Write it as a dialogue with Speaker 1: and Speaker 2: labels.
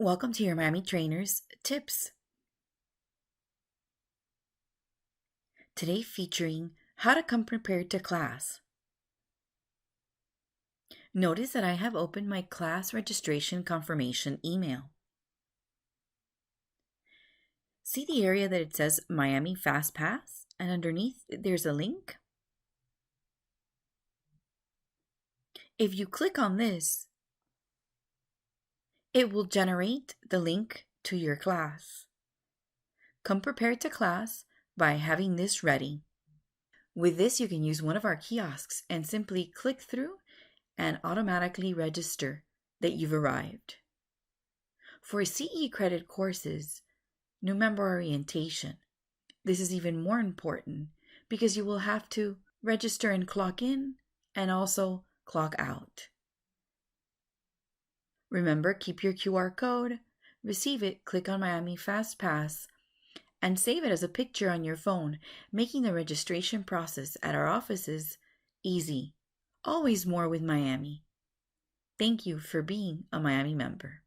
Speaker 1: Welcome to your Miami Trainers Tips. Today featuring how to come prepared to class. Notice that I have opened my class registration confirmation email. See the area that it says Miami Fast Pass, and underneath there's a link? If you click on this, it will generate the link to your class. Come prepared to class by having this ready. With this, you can use one of our kiosks and simply click through and automatically register that you've arrived. For CE credit courses, new member orientation, this is even more important because you will have to register and clock in and also clock out. Remember, keep your QR code, receive it, click on Miami Fast Pass, and save it as a picture on your phone, making the registration process at our offices easy. Always more with Miami. Thank you for being a Miami member.